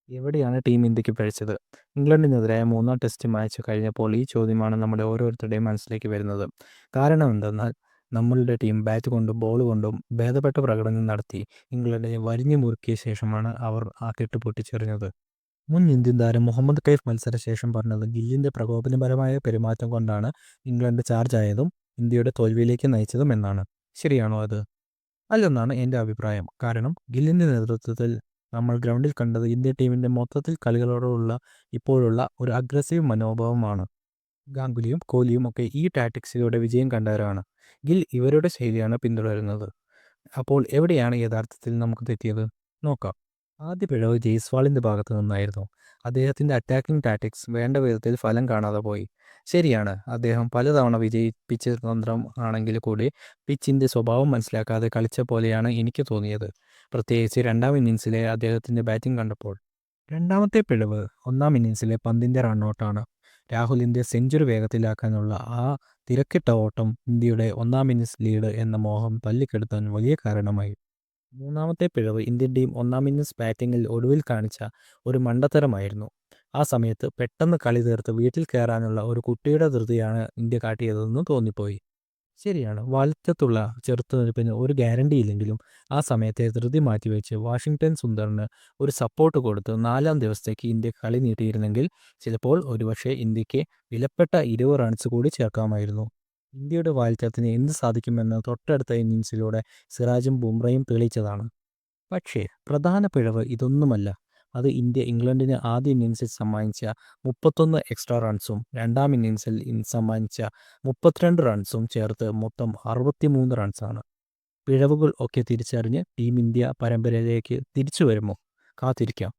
എവിടെയാണ് ടീം ഇന്ത്യക്ക് പിഴച്ചത്? ഇംഗ്ലണ്ടിനെതിരായ മൂന്നാം ടെസ്റ്റ് മാച്ച് കഴിഞ്ഞപ്പോൾ ഈ ചോദ്യമാണ് നമ്മുടെ ഓരോരുത്തരുടെയും മനസ്സിലേക്ക് വരുന്നത്. കാരണം എന്തെന്നാൽ നമ്മളുടെ ടീം ബാറ്റ് കൊണ്ടും ബോൾ കൊണ്ടും ഭേദപ്പെട്ട പ്രകടനം നടത്തി ഇംഗ്ലണ്ടിനെ വരിഞ്ഞു മുറുക്കിയ ശേഷമാണ് അവർ ആ കെട്ട് പൊട്ടിച്ചെറിഞ്ഞത്. മുൻ ഇന്ത്യൻ താരം മുഹമ്മദ് കൈഫ് മത്സരശേഷം പറഞ്ഞത് ഗില്ലിൻ്റെ പ്രകോപനപരമായ പെരുമാറ്റം കൊണ്ടാണ് ഇംഗ്ലണ്ട് ചാർജായതും ഇന്ത്യയുടെ തോൽവിയിലേക്ക് നയിച്ചതും എന്നാണ്. ശരിയാണോ അത്? അല്ലെന്നാണ് എൻ്റെ അഭിപ്രായം. കാരണം ഗില്ലിൻ്റെ നേതൃത്വത്തിൽ നമ്മൾ ഗ്രൗണ്ടിൽ കണ്ടത് ഇന്ത്യ ടീമിൻ്റെ മൊത്തത്തിൽ കളികളോടുള്ള ഇപ്പോഴുള്ള ഒരു അഗ്രസീവ് മനോഭാവമാണ്. ഗാംഗുലിയും കോഹ്ലിയും ഒക്കെ ഈ ടാക്ടിക്സിലൂടെ വിജയം കണ്ടവരാണ്. ഗിൽ ഇവരുടെ ശൈലിയാണ് പിന്തുടരുന്നത്. അപ്പോൾ എവിടെയാണ് യഥാർത്ഥത്തിൽ നമുക്ക് തെറ്റിയത്? നോക്കാം. ആദ്യ പിഴവ് ജയ്സ്വാളിൻ്റെ ഭാഗത്തു നിന്നായിരുന്നു. അദ്ദേഹത്തിൻ്റെ അറ്റാക്കിംഗ് ടാക്ടിക്സ് വേണ്ട വിധത്തിൽ ഫലം കാണാതെ പോയി. ശരിയാണ്, അദ്ദേഹം പലതവണ വിജയിപ്പിച്ച തന്ത്രം ആണെങ്കിൽ കൂടി പിച്ചിൻ്റെ സ്വഭാവം മനസ്സിലാക്കാതെ കളിച്ച പോലെയാണ് എനിക്ക് തോന്നിയത്. പ്രത്യേകിച്ച് രണ്ടാം ഇന്നിങ്സിലെ അദ്ദേഹത്തിൻ്റെ ബാറ്റിംഗ് കണ്ടപ്പോൾ. രണ്ടാമത്തെ പിഴവ് ഒന്നാം ഇന്നിങ്സിലെ പന്തിൻ്റെ റണ്ണൗട്ടാണ്. രാഹുലിൻ്റെ സെഞ്ചുറി വേഗത്തിലാക്കാനുള്ള ആ തിരക്കിട്ട ഓട്ടം ഇന്ത്യയുടെ ഒന്നാം ഇന്നിങ്സ് ലീഡ് എന്ന മോഹം തല്ലിക്കെടുത്താൻ വലിയ കാരണമായി. മൂന്നാമത്തെ പിഴവ് ഇന്ത്യൻ ടീം ഒന്നാം ഇന്നിങ്സ് ബാറ്റിങ്ങിൽ ഒടുവിൽ കാണിച്ച ഒരു മണ്ടത്തരമായിരുന്നു. ആ സമയത്ത് പെട്ടെന്ന് കളി തീർത്ത് വീട്ടിൽ കയറാനുള്ള ഒരു കുട്ടിയുടെ ധൃതിയാണ് ഇന്ത്യ കാട്ടിയതെന്ന് തോന്നിപ്പോയി. ശരിയാണ്, വലറ്റത്തുള്ള ചെറുത്തുനിൽപ്പിന് ഒരു ഗ്യാരണ്ടിയില്ലെങ്കിലും ആ സമയത്തെ ധൃതി മാറ്റിവെച്ച് വാഷിംഗ്ടൺ സുന്ദറിന് ഒരു സപ്പോർട്ട് കൊടുത്ത് 4-ാം ദിവസത്തേക്ക് ഇന്ത്യ കളി നീട്ടിയിരുന്നെങ്കിൽ ചിലപ്പോൾ ഒരുപക്ഷെ ഇന്ത്യക്ക് വിലപ്പെട്ട 20 റൺസ് കൂടി ചേർക്കാമായിരുന്നു. ഇന്ത്യയുടെ വാൽറ്റത്തിന് എന്ത് സാധിക്കുമെന്ന് തൊട്ടടുത്ത ഇന്നിങ്സിലൂടെ സിറാജും ബുംറയും തെളിയിച്ചതാണ്. പക്ഷേ പ്രധാന പിഴവ് ഇതൊന്നുമല്ല. അത് ഇന്ത്യ ഇംഗ്ലണ്ടിന് ആദ്യ ഇന്നിങ്സിൽ സമ്മാനിച്ച 31 എക്സ്ട്രാ റൺസും രണ്ടാം ഇന്നിങ്സിൽ സമ്മാനിച്ച 32 റൺസും ചേർത്ത് മൊത്തം 63 റൺസാണ്. പിഴവുകൾ ഒക്കെ തിരിച്ചറിഞ്ഞ് ടീം ഇന്ത്യ പരമ്പരയിലേക്ക് തിരിച്ചു വരുമോ? കാത്തിരിക്കാം.